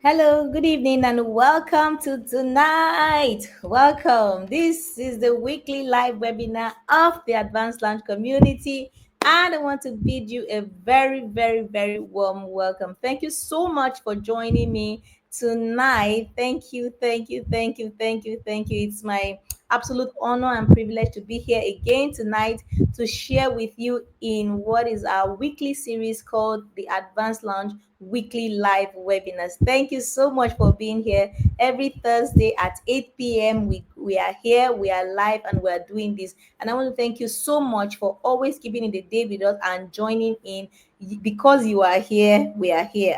Hello, good evening, and welcome to tonight. Welcome. This is the weekly live webinar of the Advanced Launch community, and I want to bid you a very, very, very warm welcome. Thank you so much for joining me tonight. Thank you, thank you, thank you, thank you, thank you. It's my absolute honor and privilege to be here again tonight to share with you in what is our weekly series called the Advanced Launch weekly live webinars. Thank you so much for being here every Thursday at 8 p.m. We are here, we are live, and we are doing this. And I want to thank you so much for always keeping in the day with us and joining in. Because you are here, we are here.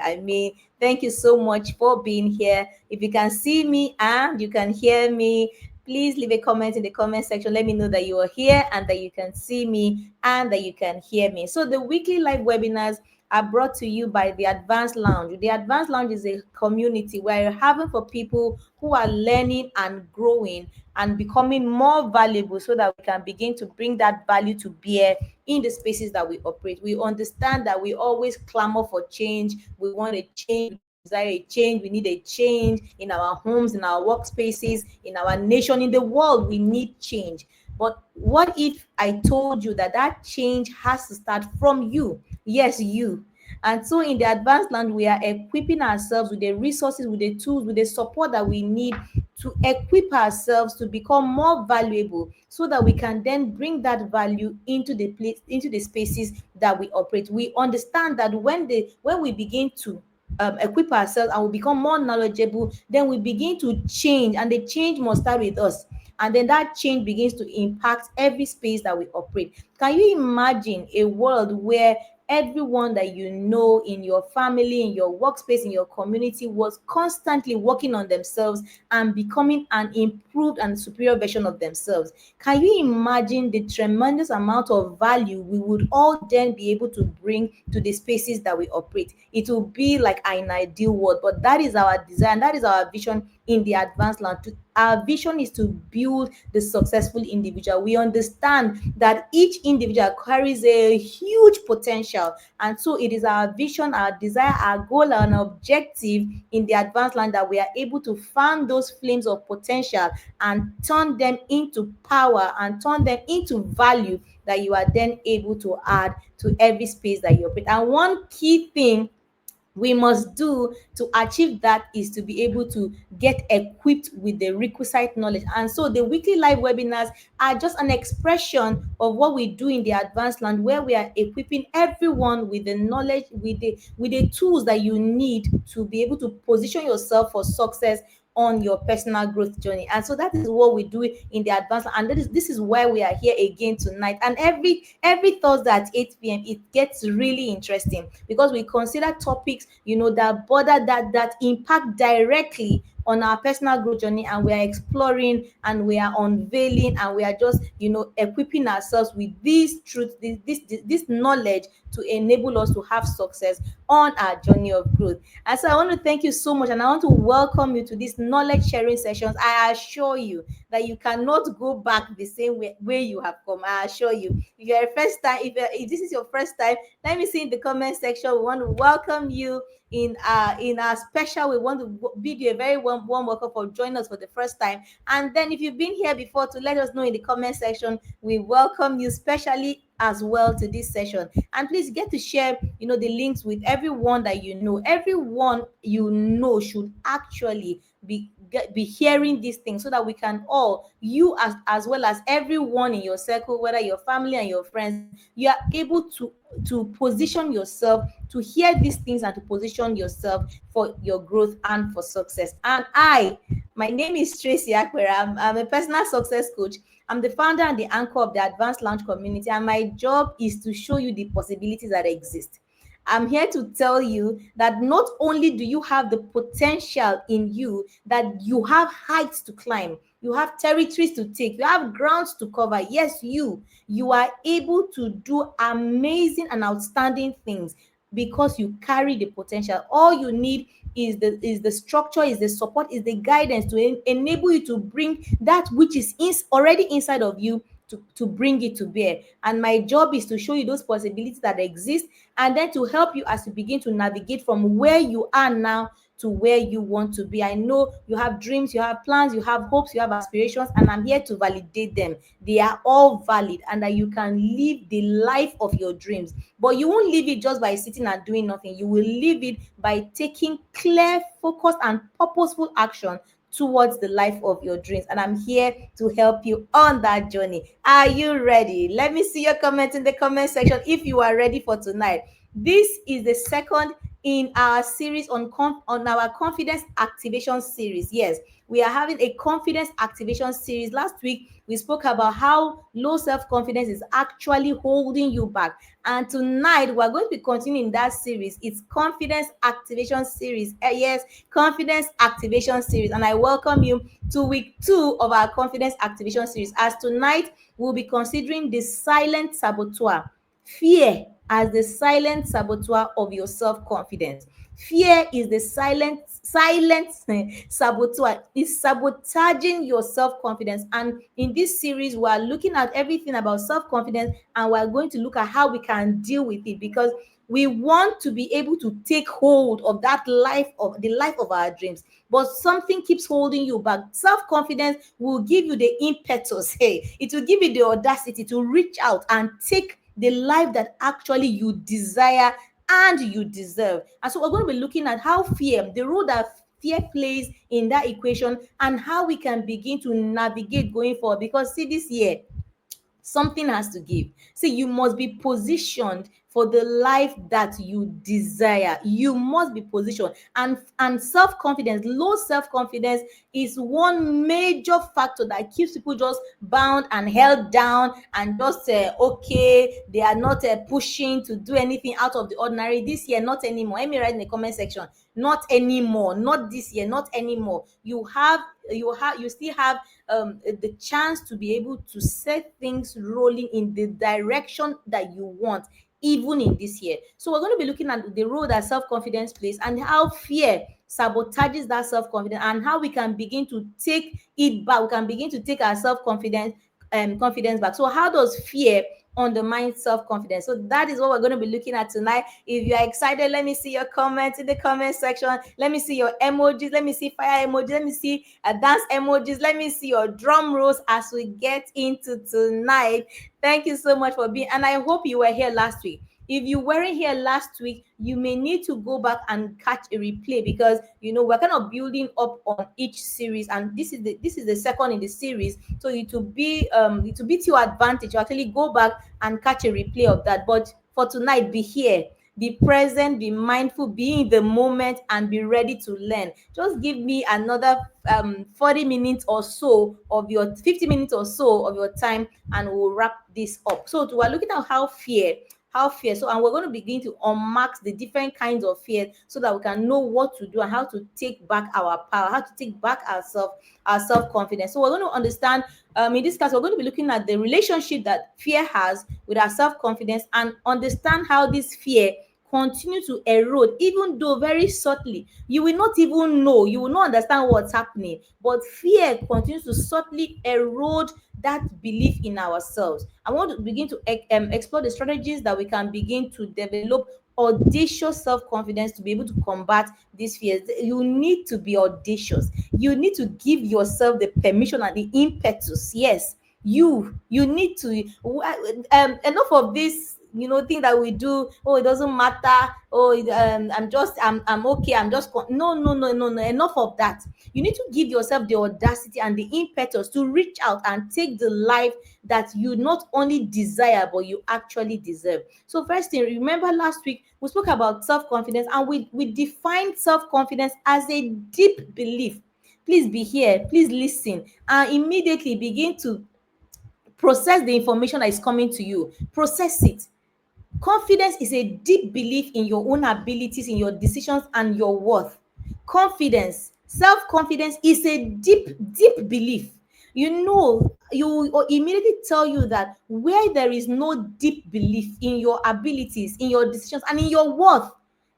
Thank you so much for being here. If you can see me and you can hear me, please leave a comment in the comment section. Let me know that you are here and that you can see me and that you can hear me. So the weekly live webinars are brought to you by the Advanced Lounge. The Advanced Lounge is a community where you're having for people who are learning and growing and becoming more valuable so that we can begin to bring that value to bear in the spaces that we operate. We understand that we always clamor for change. We want a change, desire a change, we need a change in our homes, in our workspaces, in our nation, in the world. We need change. But what if I told you that that change has to start from you? Yes, you. And so in the Advanced Land, we are equipping ourselves with the resources, with the tools, with the support that we need to equip ourselves to become more valuable so that we can then bring that value into the place, into the spaces that we operate. We understand that when we begin to equip ourselves and we become more knowledgeable, then we begin to change, and the change must start with us. And then that change begins to impact every space that we operate. Can you imagine a world where everyone that you know in your family, in your workspace, in your community was constantly working on themselves and becoming an improved and superior version of themselves? Can you imagine the tremendous amount of value we would all then be able to bring to the spaces that we operate? It will be like an ideal world, but that is our desire and that is our vision in the Advanced Land. Our vision is to build the successful individual. We understand that each individual carries a huge potential, and so it is our vision, our desire, our goal, and objective in the Advanced Land that we are able to fan those flames of potential and turn them into power and turn them into value that you are then able to add to every space that you operate. And one key thing we must do to achieve that is to be able to get equipped with the requisite knowledge. And so the weekly live webinars are just an expression of what we do in the Advanced Land, where we are equipping everyone with the knowledge, with the tools that you need to be able to position yourself for success on your personal growth journey. And so that is what we do in the Advanced. And this is why we are here again tonight. And every Thursday at 8 p.m. it gets really interesting because we consider topics, that border, that impact directly on our personal growth journey, and we are exploring and we are unveiling and we are just equipping ourselves with this truth, this knowledge to enable us to have success on our journey of growth. And so I want to thank you so much, and I want to welcome you to these knowledge sharing sessions. I assure you that you cannot go back the same way you have come. I assure you. If you're a first time, if this is your first time, let me see in the comment section. We want to welcome you in our special. We want to bid you a very warm welcome for joining us for the first time. And then if you've been here before, to let us know in the comment section. We welcome you specially as well to this session. And please get to share the links with everyone that you know. Everyone you know should actually be hearing these things, so that we can all, you as well as everyone in your circle, whether your family and your friends, you are able to position yourself to hear these things and to position yourself for your growth and for success. And my name is Tracy Akwera. I'm a personal success coach. I'm the founder and the anchor of the Advanced Launch community, and my job is to show you the possibilities that exist. I'm here to tell you that not only do you have the potential in you, that you have heights to climb, you have territories to take, you have grounds to cover. Yes, you are able to do amazing and outstanding things because you carry the potential. All you need is the structure, is the support, is the guidance to enable you to bring that which is already inside of you to bring it to bear. And my job is to show you those possibilities that exist, and then to help you as you begin to navigate from where you are now to where you want to be. I know you have dreams, you have plans, you have hopes, you have aspirations, and I'm here to validate them. They are all valid, and that you can live the life of your dreams. But you won't live it just by sitting and doing nothing. You will live it by taking clear, focused, and purposeful action towards the life of your dreams. And I'm here to help you on that journey. Are you ready? Let me see your comments in the comment section if you are ready for tonight. This is the second in our series on our confidence activation series. Yes, we are having a confidence activation series. Last week we spoke about how low self-confidence is actually holding you back, and tonight we're going to be continuing that series. It's confidence activation series. Yes, confidence activation series, and I welcome you to week 2 of our confidence activation series. As tonight we'll be considering the silent saboteur, fear, as the silent saboteur of your self-confidence. Fear is the silent saboteur. Is sabotaging your self-confidence. And in this series, we are looking at everything about self-confidence, and we are going to look at how we can deal with it, because we want to be able to take hold of that life, of the life of our dreams, but something keeps holding you back. Self-confidence will give you the impetus, hey, it will give you the audacity to reach out and take the life that actually you desire and you deserve. And so we're going to be looking at how fear, the role that fear plays in that equation, and how we can begin to navigate going forward. Because see, this year something has to give. See, you must be positioned for the life that you desire. You must be positioned. And self-confidence, low self-confidence, is one major factor that keeps people just bound and held down, and just okay, they are not pushing to do anything out of the ordinary. This year, not anymore. Let me write in the comment section, not anymore, not this year, not anymore. You still have the chance to be able to set things rolling in the direction that you want, even in this year. So we're going to be looking at the role that self-confidence plays, and how fear sabotages that self-confidence, and how we can begin to take it back. We can begin to take our self-confidence confidence back. So how does fear undermine self-confidence? So that is what we're going to be looking at tonight. If you are excited, let me see your comments in the comment section. Let me see your emojis. Let me see fire emojis. Let me see dance emojis. Let me see your drum rolls as we get into tonight. Thank you so much for being, and I hope you were here last week. If you weren't here last week, you may need to go back and catch a replay, because we're kind of building up on each series, and this is the second in the series. So it will be to your advantage to actually go back and catch a replay of that. But for tonight, be here, be present, be mindful, be in the moment, and be ready to learn. Just give me another 40 minutes or so of your 50 minutes or so of your time, and we'll wrap this up. So we're looking at how fear. So, and we're going to begin to unmask the different kinds of fear, so that we can know what to do and how to take back our power, how to take back our self-confidence. So we're going to understand, in this class, we're going to be looking at the relationship that fear has with our self-confidence, and understand how this fear continue to erode, even though very subtly. You will not even know, you will not understand what's happening, but fear continues to subtly erode that belief in ourselves. I want to begin to explore the strategies that we can begin to develop audacious self-confidence to be able to combat these fears. You need to be audacious. You need to give yourself the permission and the impetus. Yes, you need to enough of this thing that we do. Oh, it doesn't matter. Oh, I'm okay, I'm just no, no, no, no, no, enough of that. You need to give yourself the audacity and the impetus to reach out and take the life that you not only desire, but you actually deserve. So first thing, remember last week we spoke about self-confidence, and we defined self-confidence as a deep belief. Please be here, please listen, and immediately begin to process the information that is coming to you. Process it. Confidence is a deep belief in your own abilities, in your decisions, and your worth. Confidence, self-confidence, is a deep belief. You immediately tell you that where there is no deep belief in your abilities, in your decisions, and in your worth,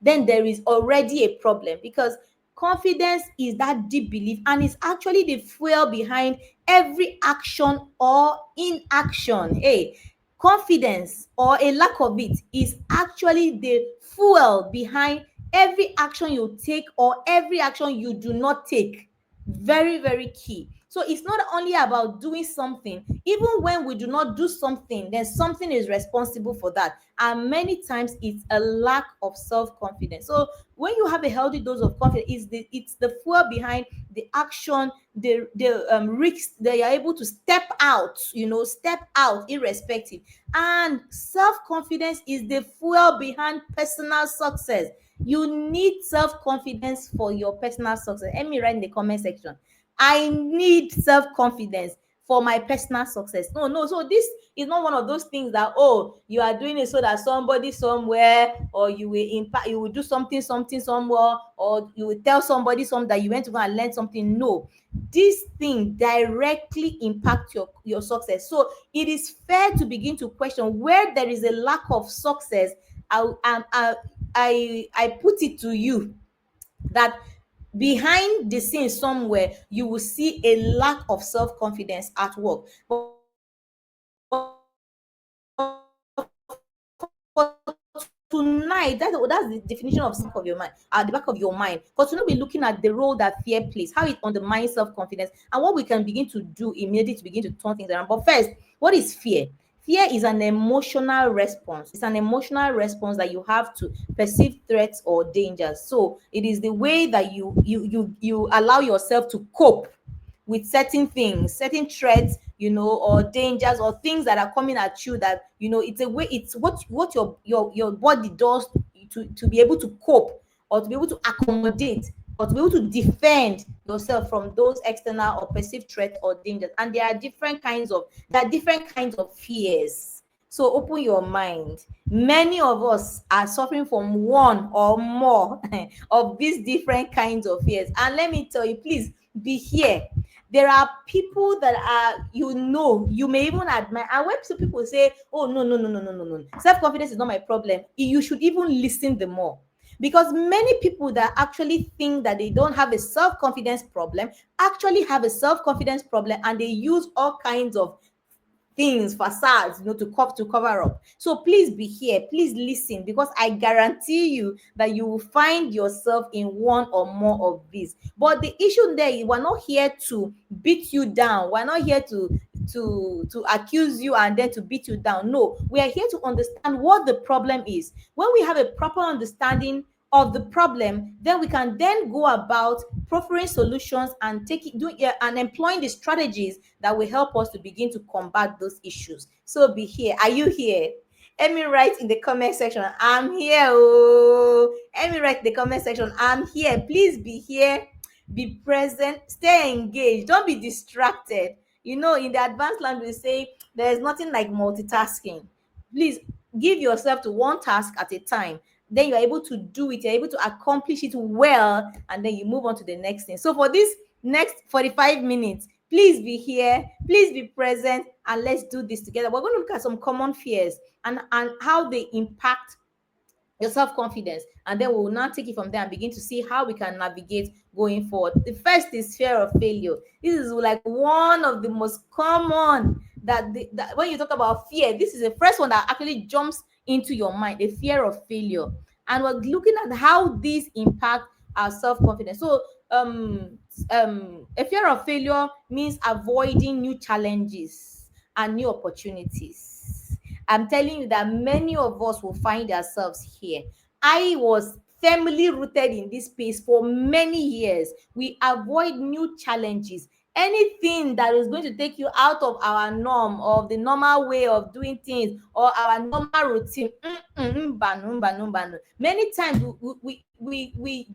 then there is already a problem, because confidence is that deep belief, and it's actually the fuel behind every action or inaction. Hey, confidence, or a lack of it, is actually the fuel behind every action you take or every action you do not take. Very, very key. So it's not only about doing something. Even when we do not do something, then something is responsible for that. And many times it's a lack of self-confidence. So when you have a healthy dose of confidence, it's the fuel behind the action, the risks that you're able to step out, step out irrespective. And self-confidence is the fuel behind personal success. You need self-confidence for your personal success. Let me write in the comment section, I need self-confidence for my personal success. No, no. So this is not one of those things that, oh, you are doing it so that somebody somewhere, or you will impact, you will do something somewhere, or you will tell somebody some that you went to go and learn something. No, this thing directly impact your success. So it is fair to begin to question where there is a lack of success. I put it to you that behind the scenes somewhere you will see a lack of self-confidence at work. But for tonight, that's the definition of some of your mind, at the back of your mind. Because we'll be looking at the role that fear plays, how it undermines self-confidence, and what we can begin to do immediately to begin to turn things around. But first, what is fear? Fear is an emotional response. It's an emotional response that you have to perceive threats or dangers. So it is the way that you allow yourself to cope with certain things, certain threats, or dangers, or things that are coming at you, that it's a way, it's what your body does to be able to cope, or to be able to accommodate, or to be able to defend yourself from those external or perceived threats or dangers. And there are different kinds of fears. So open your mind. Many of us are suffering from one or more of these different kinds of fears. And let me tell you, please be here. There are people that are, you may even admire. And when some people say, oh, no, no, no, no, no, no, no, self-confidence is not my problem, you should even listen the more. Because many people that actually think that they don't have a self-confidence problem actually have a self-confidence problem, and they use all kinds of things, facades, to cover up. So please be here, please listen, because I guarantee you that you will find yourself in one or more of these. But the issue there, we're not here to beat you down. We're not here to accuse you and then to beat you down. No, we are here to understand what the problem is. When we have a proper understanding of the problem, then we can then go about proffering solutions and and employing the strategies that will help us to begin to combat those issues. So be here. Are you here? Let me write in the comment section, I'm here. Oh, let me write in the comment section, I'm here. Please be here, be present, stay engaged, don't be distracted. In the advanced language, we say there's nothing like multitasking. Please give yourself to one task at a time, then you're able to do it, you're able to accomplish it well, and then you move on to the next thing. So for this next 45 minutes, please be here, please be present, and let's do this together. We're going to look at some common fears and how they impact your self-confidence, and then we will now take it from there and begin to see how we can navigate going forward. The first is fear of failure. This is like one of the most common, that when you talk about fear, this is the first one that actually jumps into your mind, the fear of failure. And we're looking at how these impact our self-confidence. So a fear of failure means avoiding new challenges and new opportunities. I'm telling you that many of us will find ourselves here. I was firmly rooted in this space for many years. We avoid new challenges. Anything that is going to take you out of our norm, of the normal way of doing things, or our normal routine. Mbanu, mbanu, mbanu. Many times we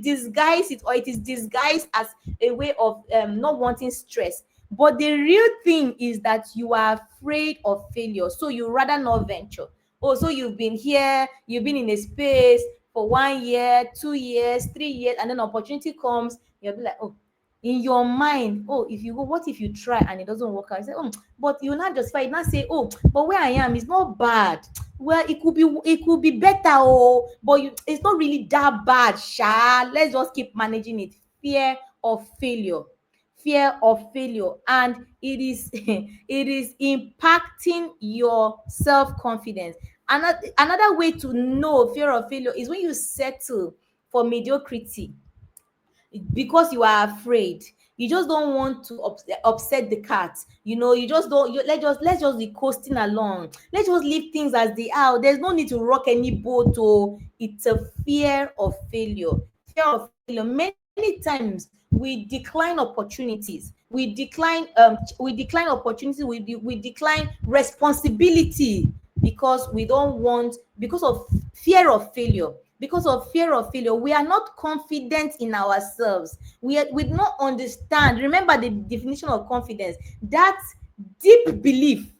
disguise it, or it is disguised as a way of not wanting stress. But the real thing is that you are afraid of failure, so you rather not venture. Oh, so you've been here, you've been in a space for 1 year, 2 years, 3 years, and then opportunity comes, you'll be like, oh, in your mind, oh, if you go, what if you try and it doesn't work out? You say, oh, but you not justify it, not say, oh, but where I am is not bad. Well, it could be better, oh, but it's not really that bad, sha. Let's just keep managing it. Fear of failure, fear of failure, and it is it is impacting your self-confidence. Another way to know fear of failure is when you settle for mediocrity because you are afraid. You just don't want to upset the cat. You just don't. Let's just be coasting along. Let's just leave things as they are. There's no need to rock any boat. Oh, it's a fear of failure. Fear of failure. Many times we decline opportunities. We decline opportunities. We decline responsibility because we don't want, because of fear of failure. Because of fear of failure, we are not confident in ourselves. We do not understand. Remember the definition of confidence: that deep belief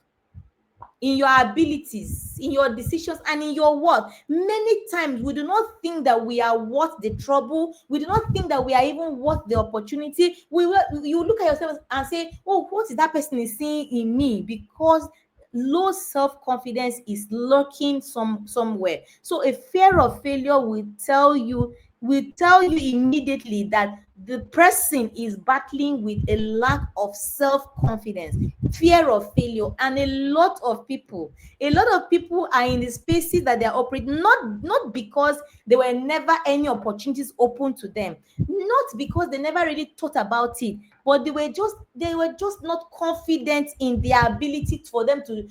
in your abilities, in your decisions, and in your work. Many times we do not think that we are worth the trouble. We do not think that we are even worth the opportunity. You look at yourself and say, "Oh, what is that person is seeing in me?" Because low self-confidence is lurking somewhere. So a fear of failure will tell you immediately that the person is battling with a lack of self-confidence, fear of failure. And a lot of people are in the spaces that they are operating, not because there were never any opportunities open to them, not because they never really thought about it, but they were just not confident in their ability for them to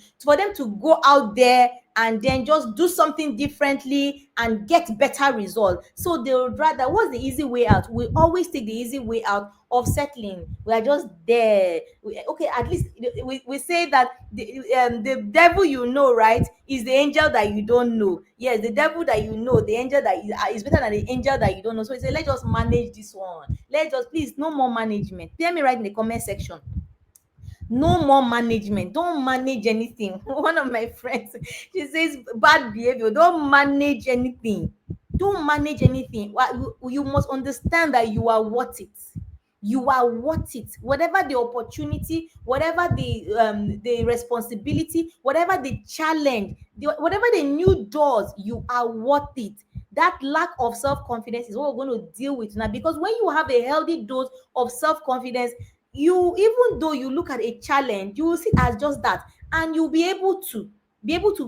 go out there and then just do something differently and get better results. So they would rather, what's the easy way out? We always take the easy way out of settling. We are just there. Okay, at least we say that the devil you know, right, is the angel that you don't know. Yes, the devil that you know, the angel that is better than the angel that you don't know. So he said, let's just manage this one. Let's just, please, no more management. Tell me right in the comment section. No more management. Don't manage anything. One of my friends, she says bad behavior. Don't manage anything. Don't manage anything. You must understand that you are worth it. You are worth it. Whatever the opportunity, whatever the responsibility, whatever the challenge, whatever the new doors, you are worth it. That lack of self-confidence is what we're going to deal with now, because when you have a healthy dose of self-confidence, you, even though you look at a challenge, you will see it as just that, and you'll be able to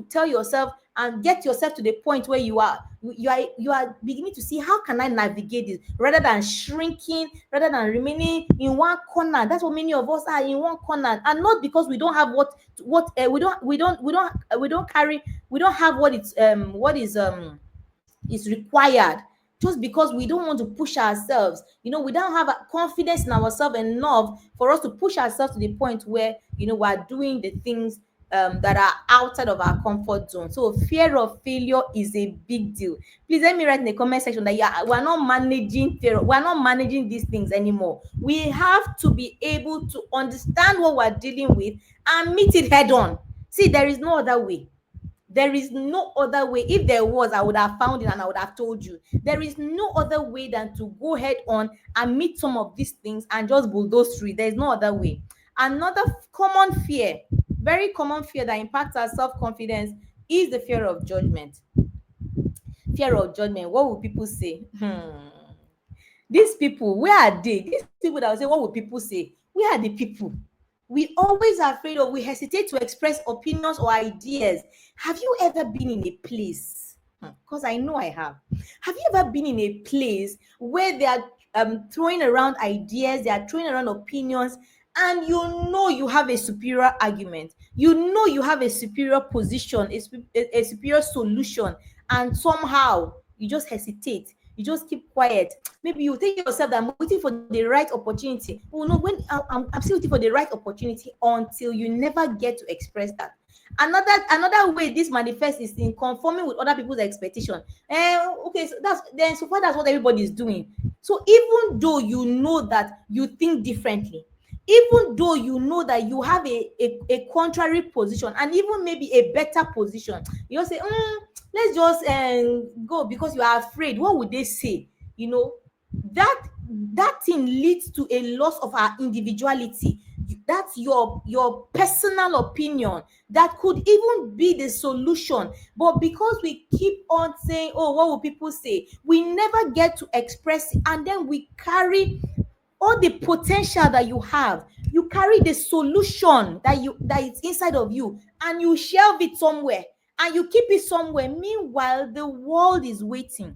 tell yourself and get yourself to the point where you are beginning to see, how can I navigate this, rather than shrinking, rather than remaining in one corner. That's what many of us are, in one corner, and not because we don't have we don't have what is required, just because we don't want to push ourselves. We don't have a confidence in ourselves enough for us to push ourselves to the point where we're doing the things that are outside of our comfort zone. So fear of failure is a big deal. Please let me write in the comment section that we're not managing fear, we're not managing these things anymore. We have to be able to understand what we're dealing with and meet it head on. See, there is no other way. There is no other way. If there was, I would have found it and I would have told you. There is no other way than to go head on and meet some of these things and just bulldoze through it. There is no other way. Another common fear, very common fear that impacts our self-confidence, is the fear of judgment. Fear of judgment. What will people say? These people, where are they? These people that will say, what will people say? Where are the people? We always are afraid, or we hesitate to express opinions or ideas. Have you ever been in a place? Because I know I have. Have you ever been in a place where they are throwing around ideas, they are throwing around opinions, and you have a superior argument, you have a superior position, a superior solution, and somehow you just hesitate, you just keep quiet. Maybe you think yourself that I'm waiting for the right opportunity. Oh no, when I'm still waiting for the right opportunity, until you never get to express that. Another way this manifests is in conforming with other people's expectation. Okay, so far that's what everybody is doing. So even though you know that you think differently, even though you know that you have a contrary position, and even maybe a better position, you say, let's just go, because you are afraid, what would they say? That thing leads to a loss of our individuality. That's your personal opinion that could even be the solution, but because we keep on saying, oh, what will people say, we never get to express it, and then we carry all the potential that you have, you carry the solution that is inside of you, and you shelve it somewhere, and you keep it somewhere. Meanwhile, the world is waiting.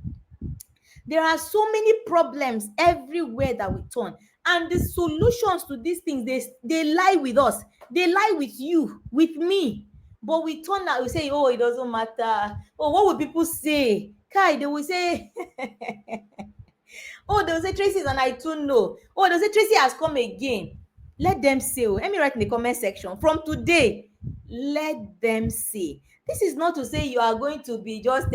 There are so many problems everywhere that we turn, and the solutions to these things, they lie with us. They lie with you, with me. But we turn out, we say, oh, it doesn't matter. Oh, what will people say? Kai, they will say, oh, they'll say Tracy is an I too know. Oh, they'll say Tracy has come again. Let them say. Oh, let me write in the comment section. From today, let them say. This is not to say you are going to be just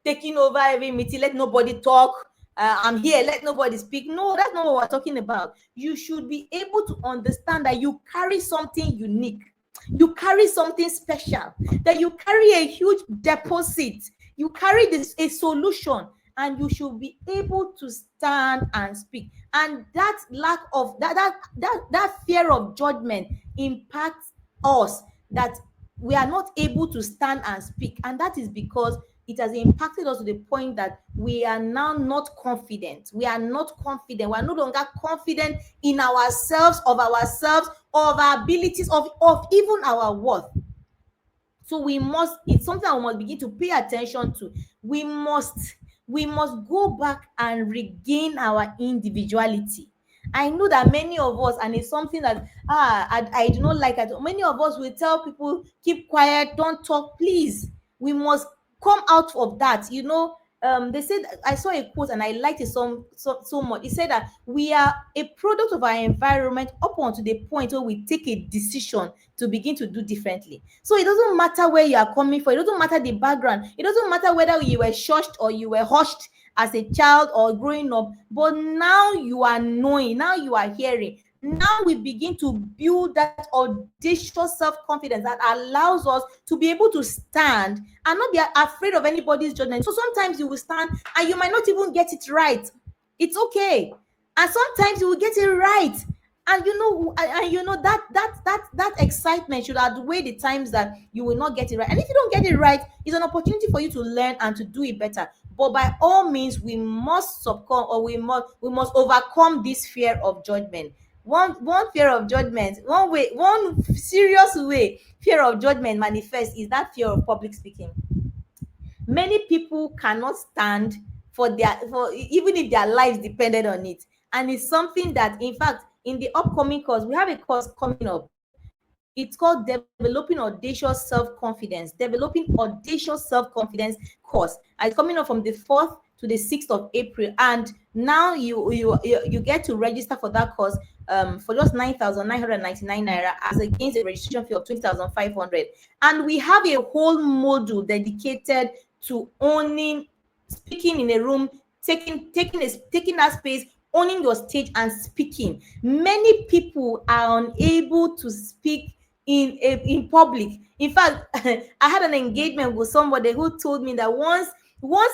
taking over every meeting. Let nobody talk. I'm here. Let nobody speak. No, that's not what we're talking about. You should be able to understand that you carry something unique. You carry something special. That you carry a huge deposit. You carry this a solution, and you should be able to stand and speak. And that lack of that fear of judgment impacts us, that we are not able to stand and speak. And that is because it has impacted us to the point that we are now not confident. We are not confident. We are no longer confident in ourselves, of our abilities, of even our worth. So it's something that we must begin to pay attention to. We must go back and regain our individuality. I know that many of us, and it's something that I do not like at all. Many of us will tell people, keep quiet, don't talk, please. We must come out of that. They said, I saw a quote and I liked it so much. It said that we are a product of our environment up until the point where we take a decision to begin to do differently. So it doesn't matter where you are coming from, it doesn't matter the background, it doesn't matter whether you were shushed or you were hushed as a child or growing up, but now you are knowing, now you are hearing. Now we begin to build that audacious self-confidence that allows us to be able to stand and not be afraid of anybody's judgment. So sometimes you will stand and you might not even get it right. It's okay. And sometimes you will get it right. And that excitement should outweigh the times that you will not get it right. And if you don't get it right, it's an opportunity for you to learn and to do it better. But by all means, we must succumb, or we must overcome this fear of judgment. One fear of judgment, one serious way fear of judgment manifests is that fear of public speaking. Many people cannot stand for even if their lives depended on it. And it's something that, in fact, in the upcoming course, we have a course coming up. It's called Developing Audacious Self-Confidence. Course. It's coming up from the 4th to the 6th of April. And now you get to register for that course for just 9,999 naira, as against a registration fee of 20,500. And we have a whole module dedicated to owning, speaking in a room, taking that space, owning your stage and speaking. Many people are unable to speak in public. In fact, I had an engagement with somebody who told me that once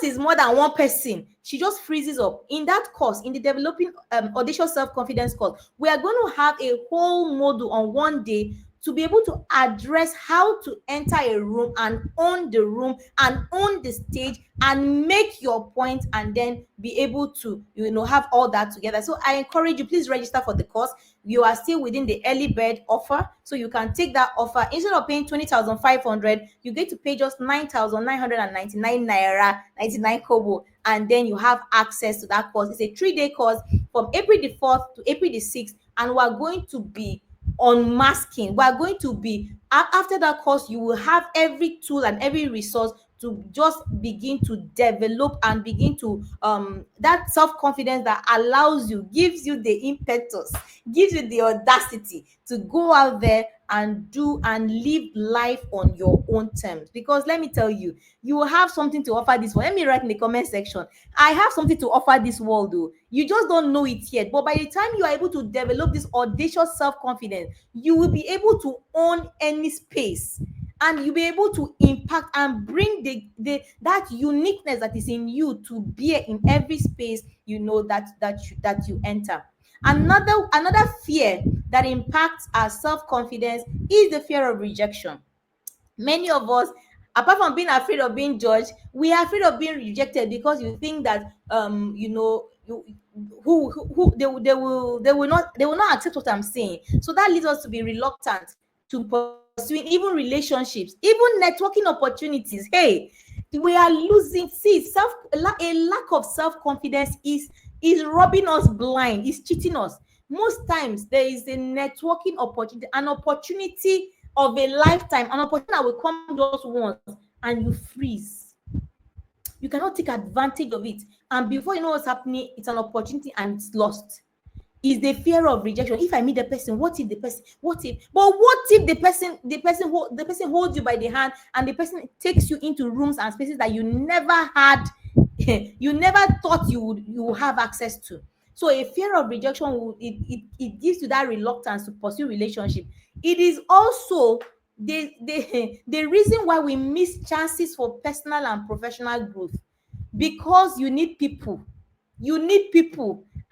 is more than one person, she just freezes up. In that course, in the Developing Audacious Self-Confidence course, we are going to have a whole module on one day to be able to address how to enter a room and own the room and own the stage and make your point, and then be able to have all that together. So I encourage you, please register for the course. You are still within the early bird offer, so you can take that offer. Instead of paying 20,500, you get to pay just 9,999 naira 99 kobo, and then you have access to that course. It's a 3-day course from April the 4th to April the 6th, and we're going to be unmasking. We're going to be, after that course, you will have every tool and every resource to just begin to develop and begin to that self-confidence that allows you, gives you the impetus, gives you the audacity to go out there and do and live life on your own terms. Because let me tell you, you will have something to offer this world. Let me write in the comment section, I have something to offer this world, though. You just don't know it yet. But by the time you are able to develop this audacious self-confidence, you will be able to own any space, and you'll be able to impact and bring that uniqueness that is in you to bear in every space that you enter. Another fear that impacts our self-confidence is the fear of rejection. Many of us, apart from being afraid of being judged, we are afraid of being rejected, because you think that who they will not accept what I'm saying. So that leads us to be reluctant to pursuing even relationships, even networking opportunities. Hey, we are losing. See, a lack of self-confidence is robbing us blind, is cheating us. Most times there is a networking opportunity, an opportunity of a lifetime, an opportunity that will come just once, and you freeze. You cannot take advantage of it, and before you know what's happening, it's an opportunity and it's lost. Is the fear of rejection. If I meet the person, what if the person, what if, but what if the person holds you by the hand, and the person takes you into rooms and spaces that you never had you never thought you would have access to. So a fear of rejection it gives you that reluctance to pursue relationship. It is also the reason why we miss chances for personal and professional growth, because you need people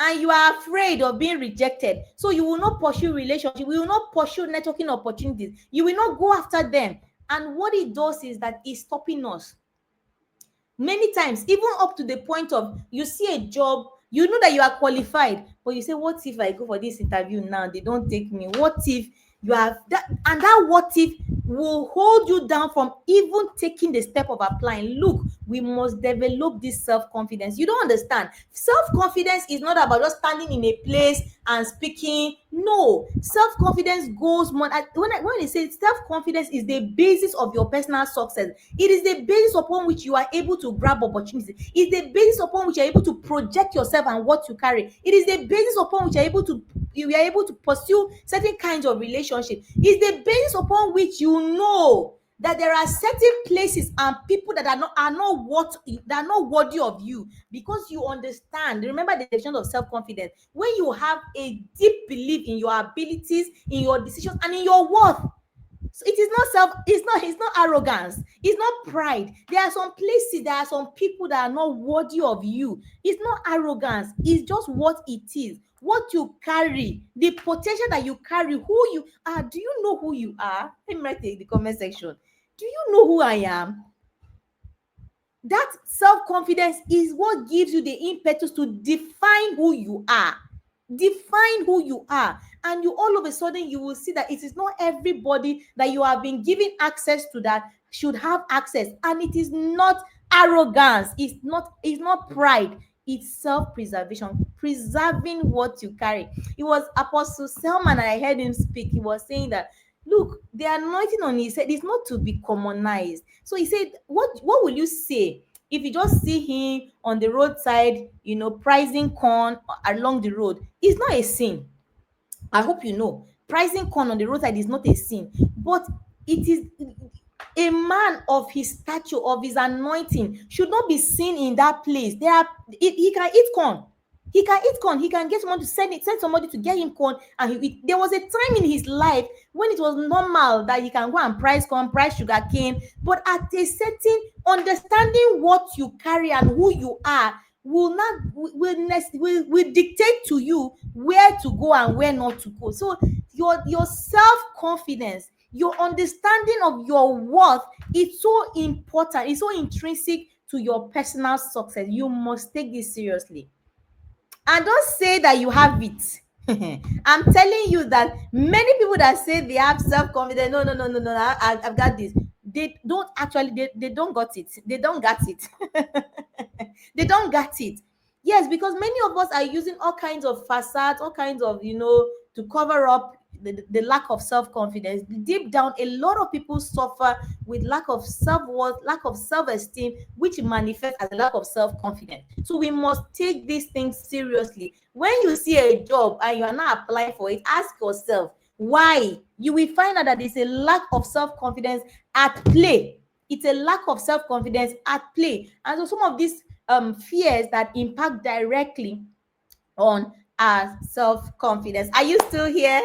and you are afraid of being rejected, so you will not pursue relationship, you will not pursue networking opportunities, you will not go after them. And what it does is that it's stopping us many times, even up to the point of you see a job, you know that you are qualified, but you say, what if I go for this interview now, they don't take me? What if you have that? And that what if will hold you down from even taking the step of applying. Look, we must develop this self-confidence. You don't understand. Self-confidence is not about just standing in a place and speaking. No, self-confidence goes more. When I say self-confidence is the basis of your personal success, it is the basis upon which you are able to grab opportunities. It's the basis upon which you are able to project yourself and what you carry. It is the basis upon which you are able to pursue certain kinds of relationship. It's the basis upon which you know that there are certain places and people that are not worthy of you, because you understand. Remember the definition of self-confidence: when you have a deep belief in your abilities, in your decisions, and in your worth. So it is not it's not arrogance, it's not pride. There are some places, there are some people that are not worthy of you. It's not arrogance, it's just what it is, what you carry, the potential that you carry, who you are. Do you know who you are? Let me write in the comment section. Do you know who I am? That self-confidence is what gives you the impetus to define who you are. Define who you are. And you all of a sudden you will see that it is not everybody that you have been given access to that should have access. And it is not arrogance, it's not pride, it's self-preservation, preserving what you carry. It was Apostle Selman, and I heard him speak. He was saying that, look, the anointing on his head is not to be commonized. So he said, what will you say if you just see him on the roadside, pricing corn along the road? It's not a sin. I hope you know. Pricing corn on the roadside is not a sin, but it is a man of his stature, of his anointing, should not be seen in that place. He can eat corn. He can eat corn. He can get someone to send somebody to get him corn. And there was a time in his life when it was normal that he can go and price corn, price sugar cane. But at a certain understanding what you carry and who you are will not will dictate to you where to go and where not to go. So your self-confidence, your understanding of your worth is so important, it's so intrinsic to your personal success. You must take this seriously. And don't say that you have it. I'm telling you that many people that say they have self-confidence, no, no, no, no, no, I've got this. They don't actually, they don't got it. They don't got it. They don't got it. Yes, because many of us are using all kinds of facades, all kinds of, to cover up the lack of self-confidence. Deep down, a lot of people suffer with lack of self-worth, lack of self-esteem, which manifests as a lack of self-confidence. So we must take these things seriously. When you see a job and you are not applying for it, ask yourself why. You will find out that there's a lack of self-confidence at play. It's a lack of self-confidence at play. And so some of these fears that impact directly on our self-confidence. Are you still here?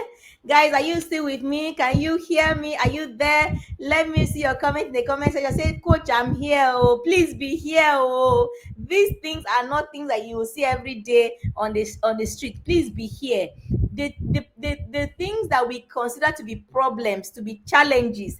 Guys, are you still with me? Can you hear me? Are you there? Let me see your comment in the comment section. Say, Coach, I'm here. Oh, please be here. Oh, these things are not things that you will see every day on the street. Please be here. The things that we consider to be problems, to be challenges,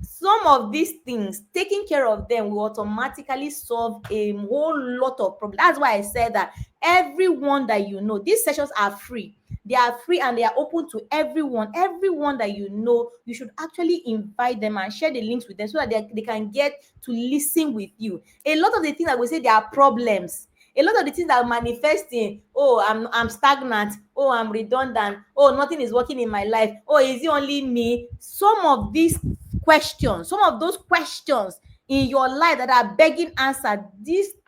some of these things, taking care of them will automatically solve a whole lot of problems. That's why I said that everyone that you know. These sessions are free. They are free and they are open to everyone. Everyone that you know, you should actually invite them and share the links with them so that they can get to listen with you. A lot of the things that we say, they are problems. A lot of the things that are manifesting, oh, I'm stagnant, oh, I'm redundant, oh, nothing is working in my life, oh, is it only me? Some of these questions, some of those questions in your life that are begging answer,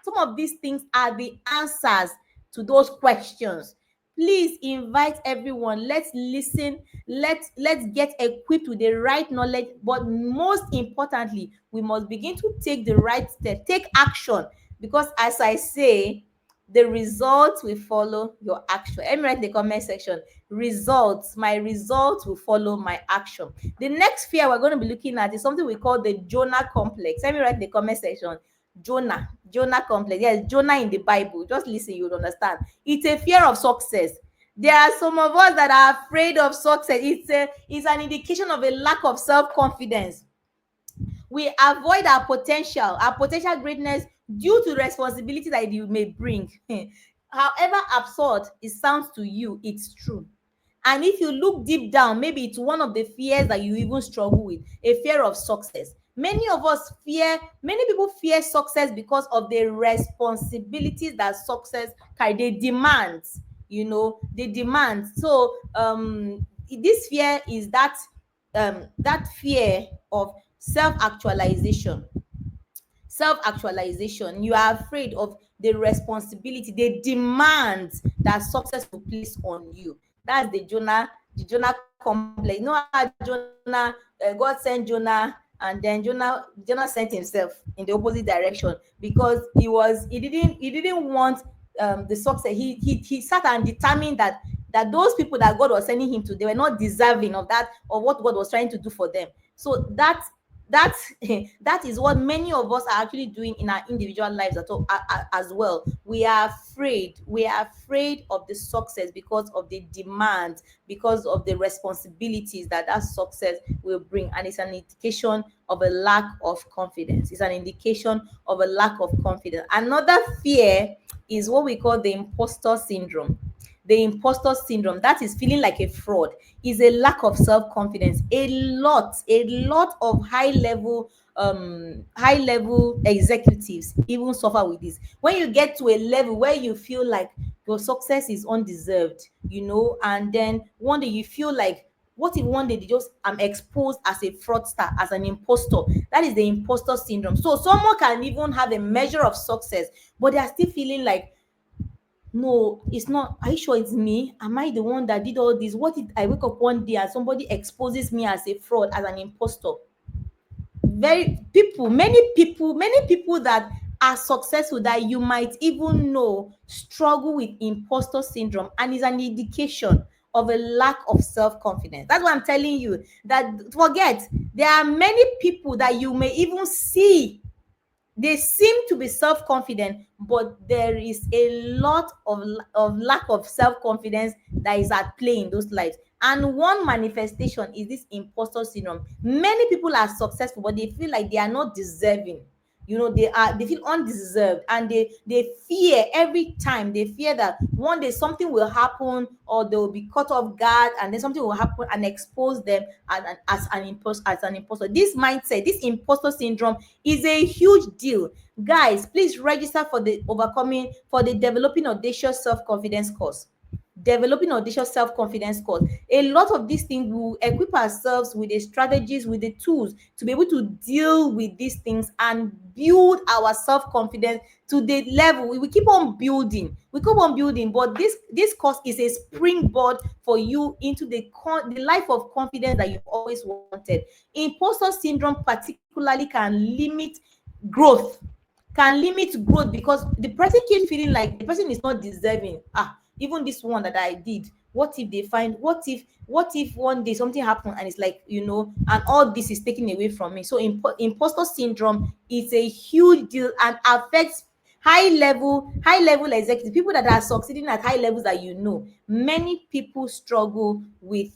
some of these things are the answers to those questions. Please invite everyone. Let's listen. Let's get equipped with the right knowledge. But most importantly, we must begin to take the right step, take action. Because as I say, the results will follow your action. Let me write in the comment section. Results. My results will follow my action. The next fear we're going to be looking at is something we call the Jonah complex. Let me write in the comment section. Jonah complex. Yes, Jonah in the Bible. Just listen, you'll understand. It's a fear of success. There are some of us that are afraid of success. It's an indication of a lack of self-confidence. We avoid our potential greatness due to responsibility that you may bring. However absurd it sounds to you, it's true. And if you look deep down, maybe it's one of the fears that you even struggle with, a fear of success. Many people fear success because of the responsibilities that success carry. They demand, they demand. So this fear is that fear of self-actualization. You are afraid of the responsibility, the demands that success will place on you. That's the Jonah complex. How Jonah, God sent Jonah, and then Jonah sent himself in the opposite direction because he didn't want the success. He sat and determined that those people that God was sending him to, they were not deserving of what God was trying to do for them. So that that is what many of us are actually doing in our individual lives as well. We are afraid of the success because of the demands, because of the responsibilities that success will bring, and it's an indication of a lack of confidence. Another fear is what we call the imposter syndrome. That is feeling like a fraud, is a lack of self-confidence. A lot of high level executives even suffer with this. When you get to a level where you feel like your success is undeserved, and then one day you feel like, what if one day they just am exposed as a fraudster, as an impostor? That is the imposter syndrome. So someone can even have a measure of success, but they are still feeling like, no, it's not. Are you sure it's me? Am I the one that did all this? What if I wake up one day and somebody exposes me as a fraud, as an impostor? Many people that are successful that you might even know struggle with imposter syndrome, and is an indication of a lack of self-confidence. That's why I'm telling you that, forget, there are many people that you may even see, they seem to be self-confident, but there is a lot of lack of self-confidence that is at play in those lives. And one manifestation is this imposter syndrome. Many people are successful, but they feel like they are not deserving. They feel undeserved, and they fear every time. They fear that one day something will happen, or they will be caught off guard, and then something will happen and expose them as an imposter. This mindset, this imposter syndrome, is a huge deal. Guys, please register for the developing audacious self-confidence course. A lot of these things will equip ourselves with the strategies, with the tools to be able to deal with these things and build our self-confidence to the level. We keep on building, but this course is a springboard for you into the life of confidence that you've always wanted. Imposter syndrome particularly growth can limit growth, because the person keeps feeling like the person is not deserving. Even this one that I did, what if they find, what if one day something happened and it's like, and all this is taken away from me. So imposter syndrome is a huge deal and affects high level executives, people that are succeeding at high levels. That many people struggle with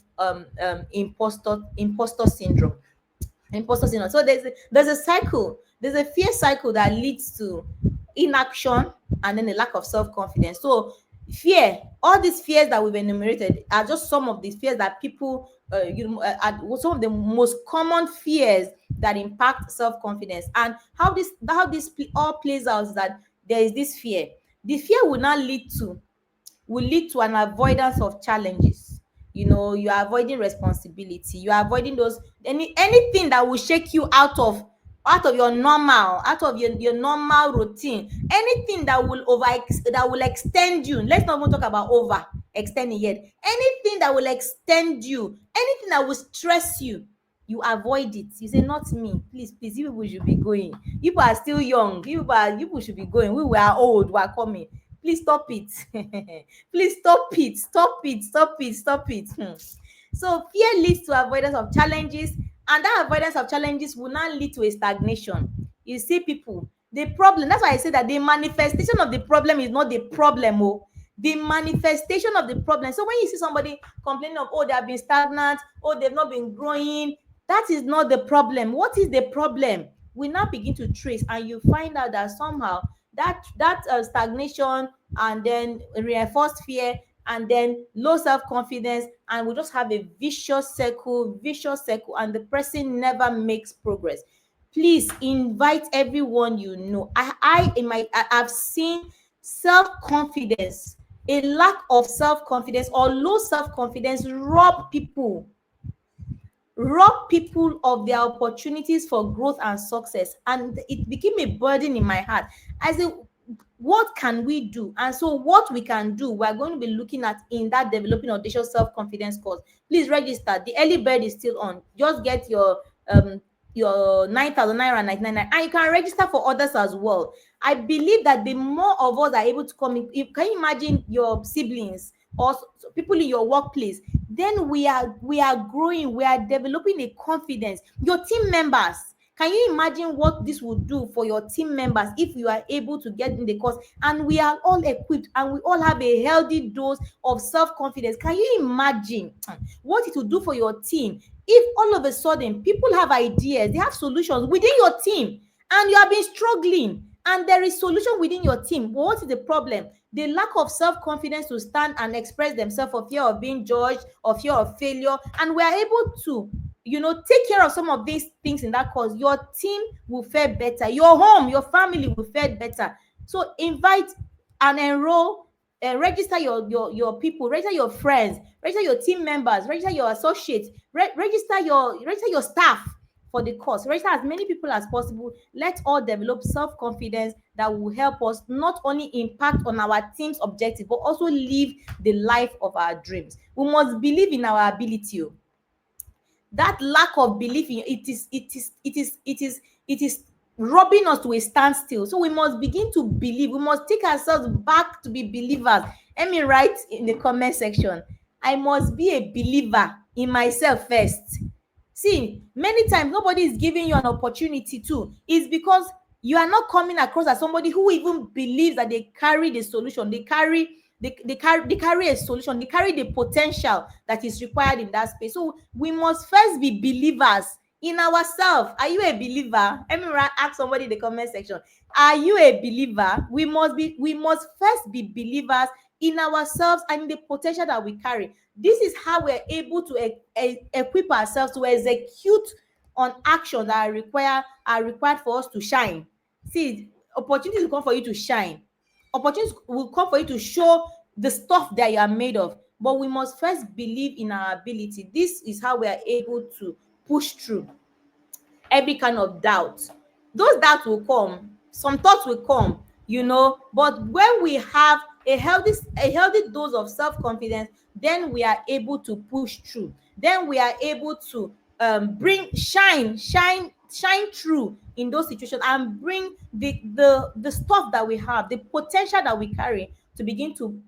imposter syndrome. So there's a cycle, there's a fear cycle that leads to inaction, and then a lack of self-confidence. So fear, all these fears that we've enumerated are just some of the fears that people are some of the most common fears that impact self-confidence. And how this all plays out is that there is this fear. The fear will lead to an avoidance of challenges. You are avoiding responsibility, you are avoiding those anything that will shake you out of your normal, out of your normal routine, anything that will that will extend you. Let's not even talk about over extending yet. Anything that will extend you, anything that will stress you, you avoid it. You say, not me, please, please, you people should be going. You people are still young, you people should be going. We were old, we are coming. Please stop it. Please stop it, stop it, stop it, stop it. So fear leads to avoidance of challenges, and that avoidance of challenges will now lead to a stagnation. You see people, the problem, that's why I say that the manifestation of the problem is not the problem. The manifestation of the problem. So when you see somebody complaining of, oh, they have been stagnant, oh, they've not been growing, that is not the problem. What is the problem? We now begin to trace, and you find out that somehow that stagnation, and then reinforced fear, and then low self-confidence, and we just have a vicious circle, and the person never makes progress. Please invite everyone you know. I've seen self-confidence, a lack of self-confidence or low self-confidence rob people of their opportunities for growth and success, and it became a burden in my heart. I said, what can we do? And so what we can do, we're going to be looking at in that developing audacious self-confidence course. Please register. The early bird is still on. Just get your 9,999, and you can register for others as well. I believe that the more of us are able to come in, can you imagine your siblings or people in your workplace? Then we are growing, we are developing a confidence. Your team members, can you imagine what this would do for your team members if you are able to get in the course and we are all equipped and we all have a healthy dose of self-confidence? Can you imagine what it will do for your team if all of a sudden people have ideas, they have solutions within your team, and you have been struggling and there is solution within your team? But what is the problem? The lack of self-confidence to stand and express themselves, for fear of being judged, or fear of failure. And we are able to take care of some of these things in that course. Your team will fare better, your home, your family will fare better. So invite and enroll, register your people, register your friends, register your team members, register your associates, register your staff for the course. Register as many people as possible. Let's all develop self-confidence that will help us not only impact on our team's objective, but also live the life of our dreams. We must believe in our ability. That lack of belief in it is robbing us to a standstill. So we must begin to believe. We must take ourselves back to be believers. Let me write in the comment section, I must be a believer in myself first. See, many times nobody is giving you an opportunity to. It's because you are not coming across as somebody who even believes that they carry the solution. They carry a solution. They carry the potential that is required in that space. So we must first be believers in ourselves. Are you a believer? Let me ask somebody in the comment section. Are you a believer? We must first be believers in ourselves and in the potential that we carry. This is how we're able to equip ourselves to execute on actions that are required for us to shine. See, opportunities will come for you to shine. Opportunities will come for you to show the stuff that you are made of. But we must first believe in our ability. This is how we are able to push through every kind of doubt. Those doubts will come, some thoughts will come, but when we have a healthy dose of self-confidence, then we are able to push through. Then we are able to bring shine through in those situations, and bring the stuff that we have, the potential that we carry, to begin to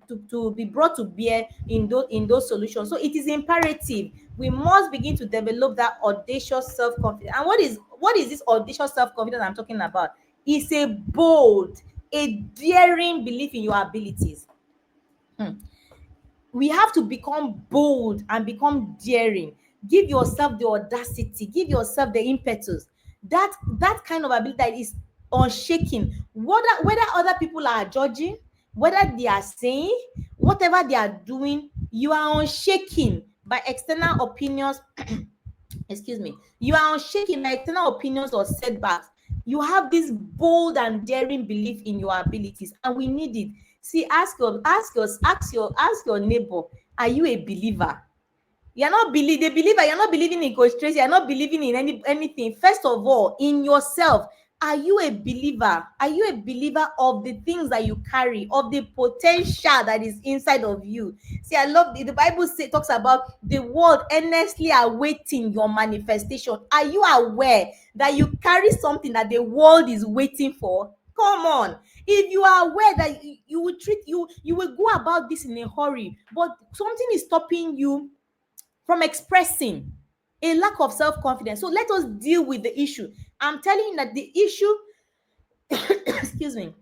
be brought to bear in those solutions. So it is imperative we must begin to develop that audacious self-confidence. And what is this audacious self-confidence I'm talking about? It's a bold, a daring belief in your abilities. We have to become bold and become daring. Give yourself the audacity, give yourself the impetus. That kind of ability that is unshaken. Whether other people are judging, whether they are saying, whatever they are doing, you are unshaken by external opinions. Excuse me. You are unshaken by external opinions or setbacks. You have this bold and daring belief in your abilities, and we need it. See, ask your neighbor, are you a believer? You're not believe the believer, you're not believing in Coach Tracy, you're not believing in anything. First of all, in yourself, are you a believer? Are you a believer of the things that you carry, of the potential that is inside of you? See, I love the Bible talks about the world earnestly awaiting your manifestation. Are you aware that you carry something that the world is waiting for? Come on. If you are aware that you will treat you will go about this in a hurry, but something is stopping you from expressing, a lack of self-confidence. So let us deal with the issue. I'm telling you that the issue, excuse me,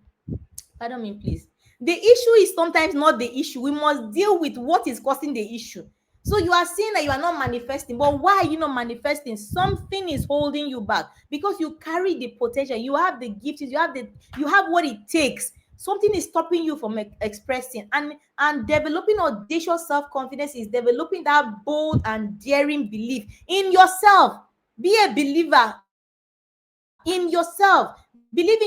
pardon me, please. The issue is sometimes not the issue. We must deal with what is causing the issue. So you are saying that you are not manifesting, but why are you not manifesting? Something is holding you back because you carry the potential, you have the gifts, you have what it takes. Something is stopping you from expressing, and developing audacious self-confidence is developing that bold and daring belief in yourself. Be a believer in yourself. Believe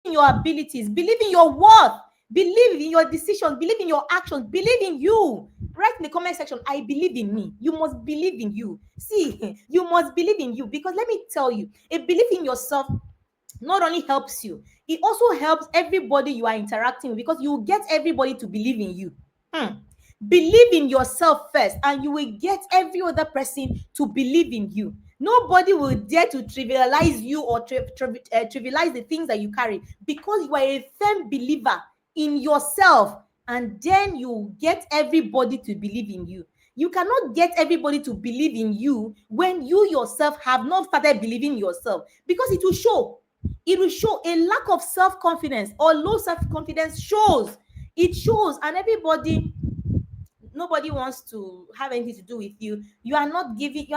in your abilities, believe in your worth, believe in your decisions, believe in your actions, believe in you. Write in the comment section, I believe in me. You must believe in you. See, you must believe in you, because let me tell you, a belief in yourself not only helps you, it also helps everybody you are interacting with, because you get everybody to believe in you. Believe in yourself first, and you will get every other person to believe in you. Nobody will dare to trivialize you or trivialize the things that you carry, because you are a firm believer in yourself, and then you get everybody to believe in you. You cannot get everybody to believe in you when you yourself have not started believing in yourself, because it will show. It will show. A lack of self-confidence or low self-confidence shows. It shows, and nobody wants to have anything to do with you. You are not giving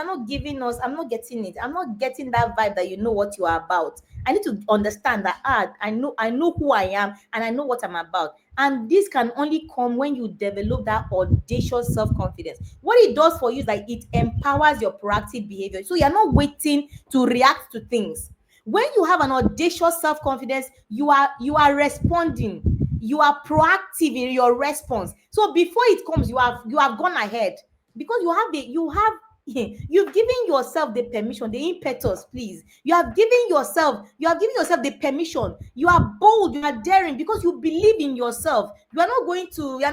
us. I'm not getting it. I'm not getting that vibe that you know what you are about. I need to understand that, I know who I am, and I know what I'm about. And this can only come when you develop that audacious self-confidence. What it does for you is that it empowers your proactive behavior, so you're not waiting to react to things. When you have an audacious self-confidence, you are responding. You are proactive in your response. So before it comes, you have gone ahead, because you've given yourself the permission, the impetus. Please, you have given yourself the permission. You are bold, you are daring, because you believe in yourself. You are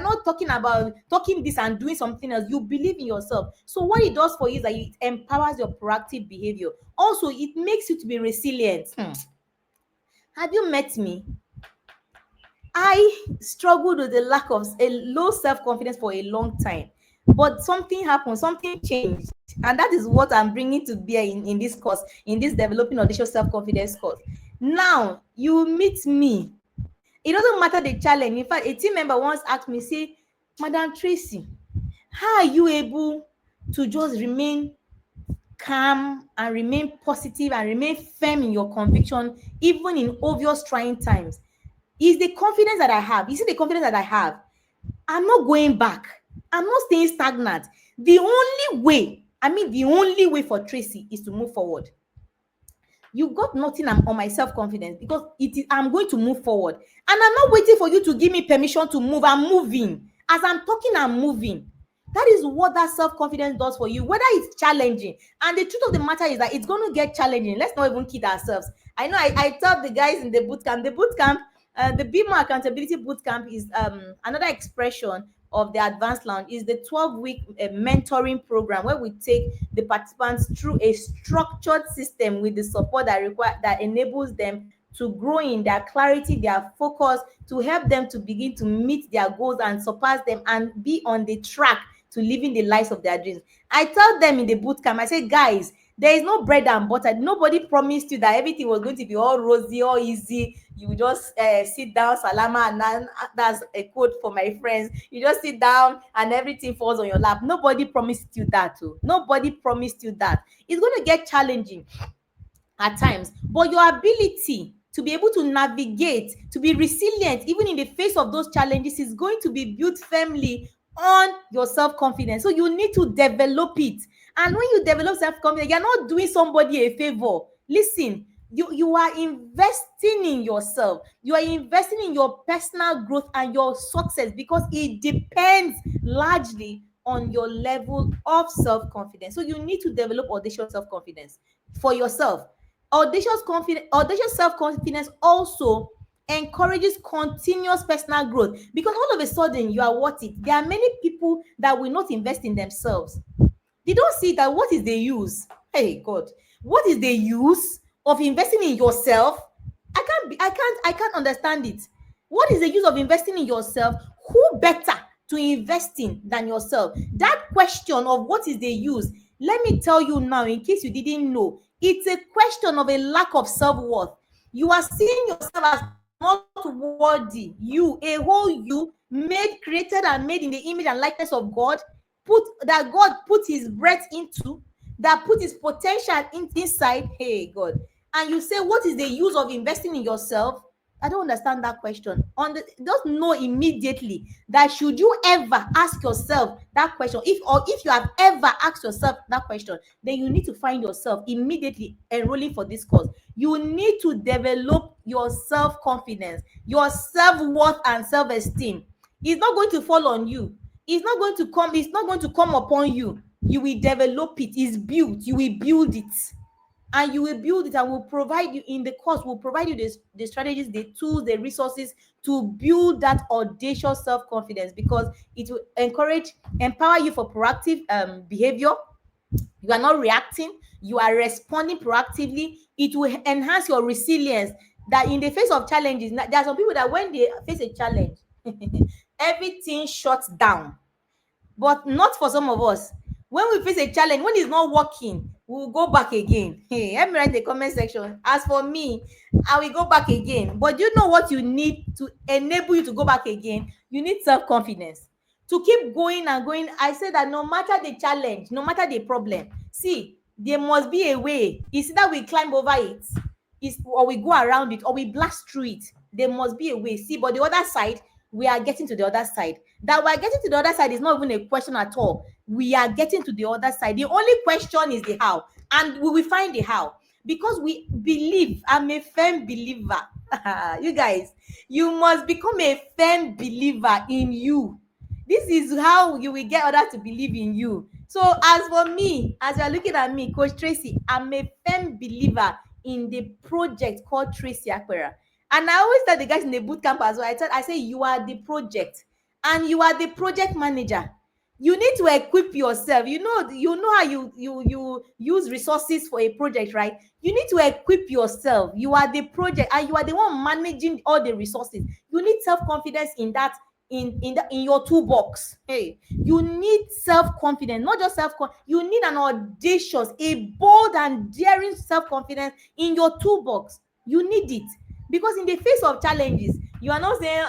not talking about talking this and doing something else. You believe in yourself. So what it does for you is that it empowers your proactive behavior. Also, it makes you to be resilient. Have you met me? I struggled with a lack of a low self-confidence for a long time, but something happened, something changed, and that is what I'm bringing to bear in this course, in this developing audacious self-confidence course. Now you meet me. It doesn't matter the challenge. In fact, a team member once asked me, say, Madam Tracy, how are you able to just remain calm and remain positive and remain firm in your conviction even in obvious trying times? Is the confidence that I have. You see the confidence that I have. I'm not going back. I'm not staying stagnant. The only way for Tracy is to move forward. You got nothing on my self-confidence, because I'm going to move forward. And I'm not waiting for you to give me permission to move. I'm moving. As I'm talking, I'm moving. That is what that self-confidence does for you, whether it's challenging. And the truth of the matter is that it's going to get challenging. Let's not even kid ourselves. I know I tell the guys in the boot camp, the BMO Accountability Bootcamp is another expression of the Advanced Lounge. Is the 12-week mentoring program where we take the participants through a structured system with the support that enables them to grow in their clarity, their focus, to help them to begin to meet their goals and surpass them and be on the track to living the lives of their dreams. I tell them in the bootcamp, I say, guys, there is no bread and butter. Nobody promised you that everything was going to be all rosy, all easy. You just sit down, salama, and then that's a quote for my friends. You just sit down and everything falls on your lap. Nobody promised you that too. Nobody promised you that. It's going to get challenging. at times, but your ability to be able to navigate, to be resilient even in the face of those challenges, is going to be built firmly on your self-confidence. So you need to develop it. And when you develop self-confidence, you're not doing somebody a favor. Listen, you are investing in yourself. You are investing in your personal growth and your success, because it depends largely on your level of self-confidence. So you need to develop audacious self-confidence for yourself. Audacious self-confidence also encourages continuous personal growth, because all of a sudden you are worth it. There are many people that will not invest in themselves. They don't see that. What is the use? Hey God, what is the use of investing in yourself? I can't understand it. What is the use of investing in yourself? Who better to invest in than yourself? That question of what is the use, let me tell you now, in case you didn't know, it's a question of a lack of self-worth. You are seeing yourself as not worthy. You, a whole you, made, created and made in the image and likeness of God, that God put his breath into, that put his potential inside. Hey God. And you say, what is the use of investing in yourself? I don't understand that question. Just know immediately that should you ever ask yourself that question, if you have ever asked yourself that question, then you need to find yourself immediately enrolling for this course. You need to develop your self-confidence, your self-worth and self-esteem. It's not going to fall on you. It's not going to come upon you. You will develop it. It's built. You will build it. And you will build it, and will provide you in the course, will provide you the strategies, the tools, the resources to build that audacious self-confidence, because it will empower you for proactive behavior. You are not reacting, you are responding proactively. It will enhance your resilience, that in the face of challenges, there are some people that when they face a challenge everything shuts down, but not for some of us. When we face a challenge, when it's not working, we'll go back again. Hey, help me write in the comment section. As for me, I will go back again. But do you know what you need to enable you to go back again? You need self-confidence to keep going and going. I say that no matter the challenge, no matter the problem, see, there must be a way. It's either we climb over it, or we go around it, or we blast through it. There must be a way. See, but the other side, we are getting to the other side. That we are getting to the other side is not even a question at all. We are getting to the other side. The only question is the how, and we will find the how, because we believe. I'm a firm believer. You guys, you must become a firm believer in you. This is how you will get others to believe in you. So as for me, as you're looking at me, Coach Tracy, I'm a firm believer in the project called Tracy Aquera. And I always tell the guys in the boot camp as well, I say you are the project, and you are the project manager. You need to equip yourself. You know how you use resources for a project, right? You need to equip yourself. You are the project, and you are the one managing all the resources. You need self-confidence in that, in your toolbox. Hey, you need self-confidence, not just you need an audacious, a bold and daring self-confidence in your toolbox. You need it, because in the face of challenges, you are not saying,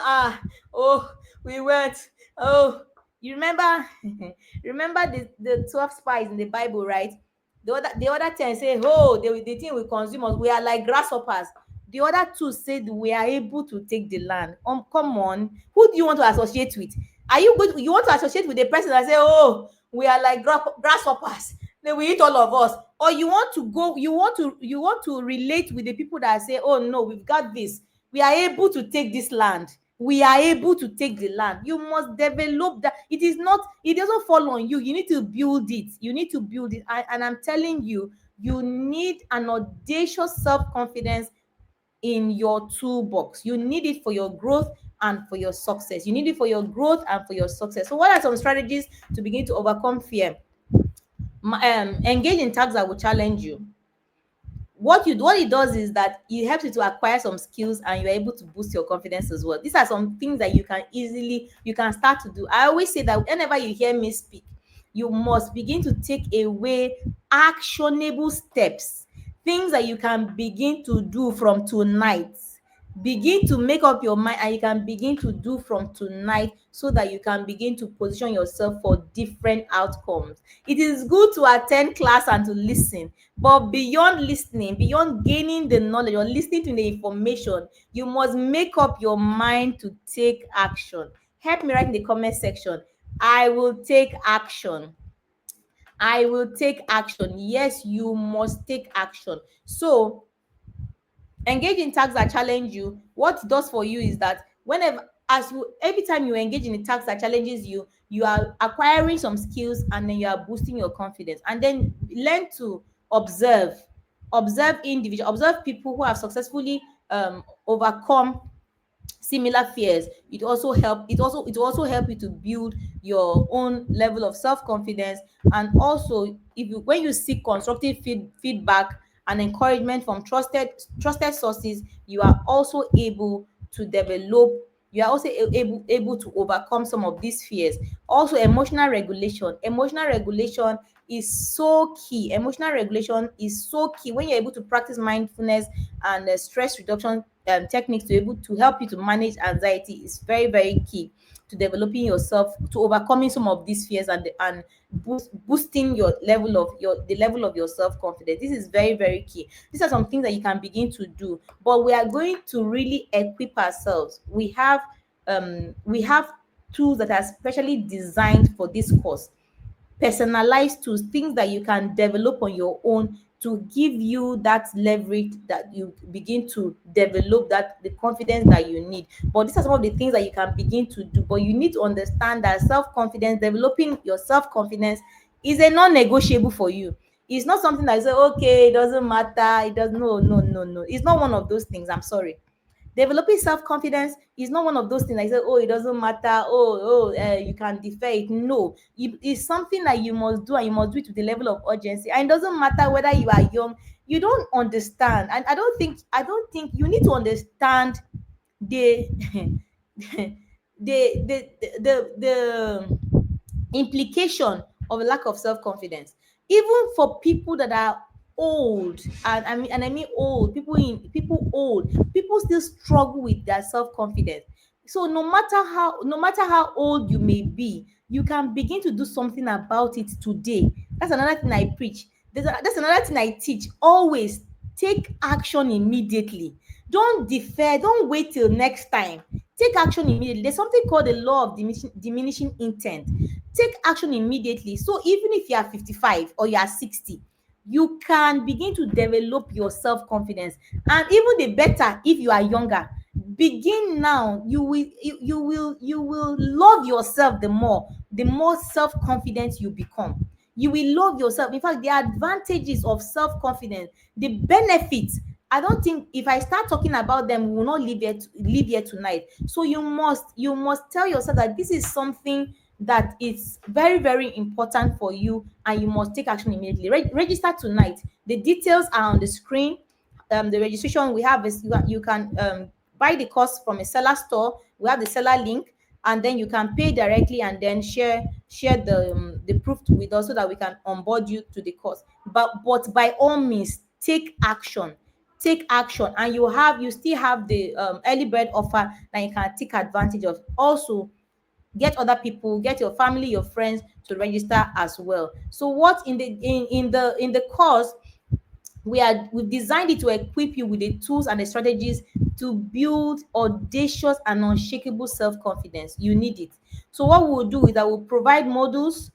oh, we went, oh, you remember remember the 12 spies in the Bible, right? The other 10 say, oh, the thing will consume us, we are like grasshoppers. The other two said, we are able to take the land. Come on, who do you want to associate with? Are you good? You want to associate with the person that say, oh, we are like grasshoppers, they will eat all of us? Or you want to relate with the people that say, oh no, we've got this, we are able to take this land, we are able to take the land. You must develop that. It doesn't fall on you. You need to build it. And I'm telling you, you need an audacious self-confidence in your toolbox. You need it for your growth and for your success. You need it for your growth and for your success. So what are some strategies to begin to overcome fear? Engage in tasks that will challenge you. What it does is that it helps you to acquire some skills, and you're able to boost your confidence as well. These are some things that you can start to do. I always say that whenever you hear me speak, you must begin to take away actionable steps, things that you can begin to do from tonight. begin to make up your mind, and you can begin to do from tonight, so that you can begin to position yourself for different outcomes. It is good to attend class and to listen, but beyond listening, beyond gaining the knowledge or listening to the information, you must make up your mind to take action. Help me write in the comment section, I will take action. I will take action. Yes, you must take action. So engage in tasks that challenge you. What it does for you is that whenever, as you, every time you engage in a task that challenges you, you are acquiring some skills, and then you are boosting your confidence. And then learn to observe, observe people who have successfully overcome similar fears. It will also help you to build your own level of self-confidence. And also, if you when you seek constructive feedback and encouragement from trusted sources, you are also able to develop you are also able to overcome some of these fears. Also, emotional regulation is so key. Emotional regulation is so key. When you're able to practice mindfulness and stress reduction techniques to able to help you to manage anxiety, is very, very key to developing yourself, to overcoming some of these fears, and boosting your level of your the level of your self-confidence. This is very, very key. These are some things that you can begin to do, but we are going to really equip ourselves. We have tools that are specially designed for this course, personalized tools, things that you can develop on your own to give you that leverage, that you begin to develop that the confidence that you need. But these are some of the things that you can begin to do. But you need to understand that self-confidence, developing your self-confidence, is a non-negotiable for you. It's not something that you say, okay, it doesn't matter. It does no, no, no, no. It's not one of those things. I'm sorry. Developing self-confidence is not one of those things like say, oh, it doesn't matter, you can defer it. No, it's something that you must do, and you must do it with the level of urgency. And it doesn't matter whether you are young, you don't understand. And I don't think you need to understand the the implication of a lack of self-confidence, even for people that are old. And I mean old people, people still struggle with their self-confidence. So no matter how old you may be, you can begin to do something about it today. That's another thing I preach. That's another thing I teach. Always take action immediately. Don't defer, don't wait till next time. Take action immediately. There's something called the law of diminishing intent. Take action immediately. So even if you are 55 or you are 60, you can begin to develop your self-confidence. And even the better if you are younger, begin now. You will love yourself. The more self-confident you become, you will love yourself. In fact, the advantages of self-confidence, the benefits, I don't think if I start talking about them, we will not live here tonight. So you must tell yourself that this is something that is very, very important for you, and you must take action immediately. Register tonight. The details are on the screen. The registration we have is you can buy the course from a seller store. We have the seller link, and then you can pay directly, and then share the proof with us, so that we can onboard you to the course. But by all means, take action. Take action, and you still have the early bird offer that you can take advantage of. Also, get other people, get your family, your friends to register as well. So what in the course, we've designed it to equip you with the tools and the strategies to build audacious and unshakable self-confidence. You need it. So what we'll do is that we'll provide modules,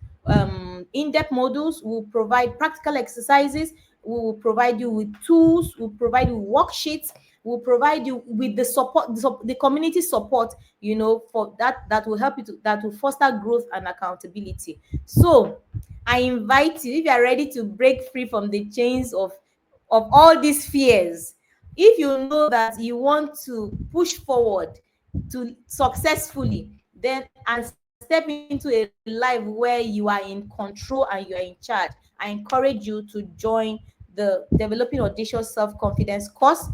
in-depth modules. We'll provide practical exercises. We will provide you with tools. We'll provide you with worksheets. We'll provide you with the support, the community support, for that will help you that will foster growth and accountability. So I invite you, if you are ready to break free from the chains of all these fears, if you know that you want to push forward to successfully, then and step into a life where you are in control and you are in charge, I encourage you to join the Developing Audacious Self-Confidence course.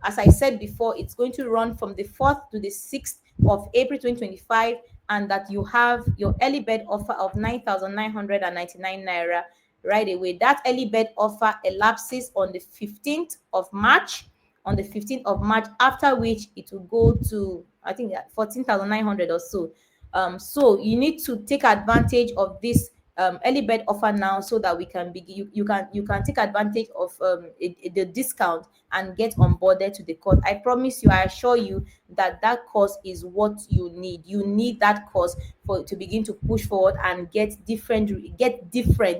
As I said before, it's going to run from the 4th to the 6th of April 2025, and that you have your early bird offer of 9,999 naira right away. That early bird offer elapses on the 15th of March. on the 15th of March, after which it will go to, I think, 14,900 or so. So you need to take advantage of this early bird offer now, so that we can begin. You can take advantage of the discount and get onboarded to the course. I promise you, I assure you that that course is what you need. You need that course for to begin to push forward and get different,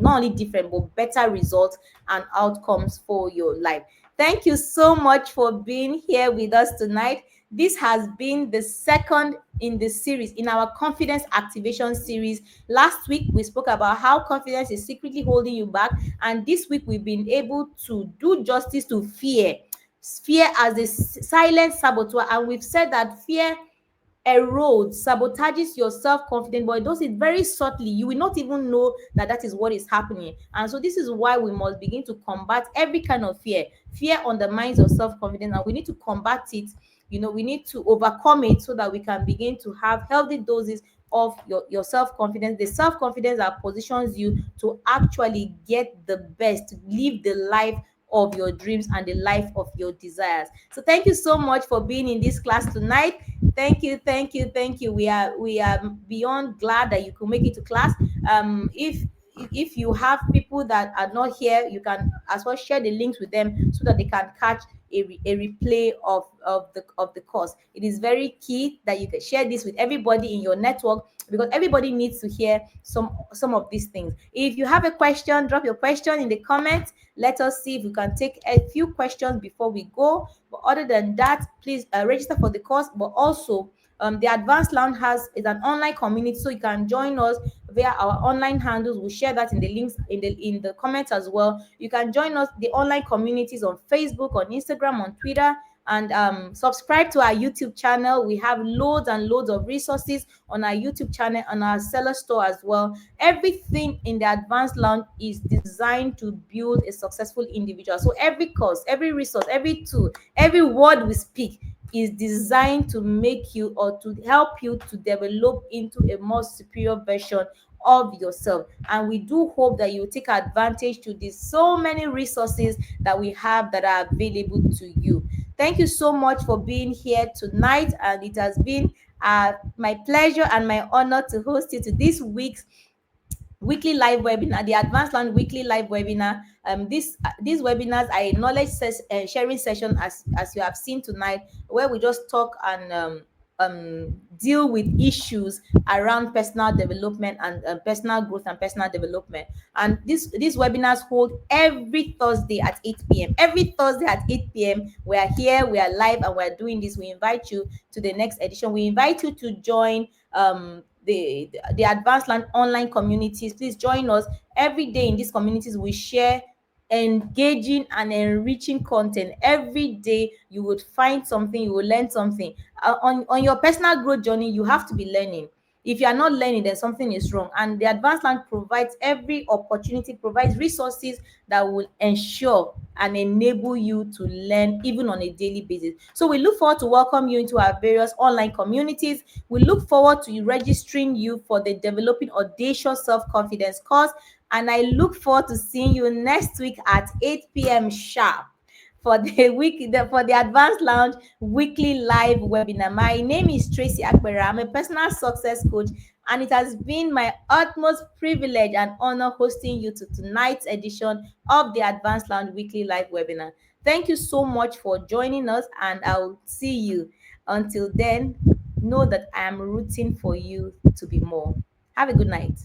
not only different, but better results and outcomes for your life. Thank you so much for being here with us tonight. This has been the second in the series, in our confidence activation series. Last week, we spoke about how confidence is secretly holding you back. And this week, we've been able to do justice to fear. Fear as a silent saboteur. And we've said that fear erodes, sabotages your self-confidence, but it does it very subtly. You will not even know that that is what is happening. And so this is why we must begin to combat every kind of fear. Fear undermines your self-confidence, and we need to combat it. We need to overcome it, so that we can begin to have healthy doses of your self-confidence, the self-confidence that positions you to actually get the best, to live the life of your dreams and the life of your desires. So thank you so much for being in this class tonight. Thank you, thank you, thank you. We are beyond glad that you could make it to class. If you have people that are not here, you can as well share the links with them, so that they can catch a replay of the course. It is very key that you can share this with everybody in your network, because everybody needs to hear some of these things. If you have a question, drop your question in the comments. Let us see if we can take a few questions before we go. But other than that, please register for the course. But also, the Advanced Lounge is an online community, so you can join us via our online handles. We'll share that in the links in the comments as well. You can join us, the online communities, on Facebook, on Instagram, on Twitter, and subscribe to our YouTube channel. We have loads and loads of resources on our YouTube channel, on our seller store as well. Everything in the Advanced Lounge is designed to build a successful individual. So every course, every resource, every tool, every word we speak is designed to make you, or to help you to develop into a more superior version of yourself. And we do hope that you take advantage to these so many resources that we have that are available to you. Thank you so much for being here tonight, and it has been my pleasure and my honor to host you to this week's weekly live webinar, the Advanced Land weekly live webinar. These webinars are a knowledge sharing session, as you have seen tonight, where we just talk and deal with issues around personal development and personal growth and personal development. And these webinars hold every Thursday at 8 p.m. Every Thursday at 8 p.m. We are here, we are live, and we're doing this. We invite you to the next edition. We invite you to join the Advanced Land online communities. Please join us every day. In these communities, we share engaging and enriching content. Every day you would find something, you will learn something. On your personal growth journey, you have to be learning. If you are not learning, then something is wrong. And the Advanced Land provides every opportunity, provides resources that will ensure and enable you to learn even on a daily basis. So we look forward to welcome you into our various online communities. We look forward to registering you for the Developing Audacious Self-Confidence course. And I look forward to seeing you next week at 8 p.m. sharp for the Advanced Lounge weekly live webinar. My name is Tracy Akpera. I'm a personal success coach, and it has been my utmost privilege and honor hosting you to tonight's edition of the Advanced Lounge weekly live webinar. Thank you so much for joining us, and I'll see you. Until then, know that I am rooting for you to be more. Have a good night.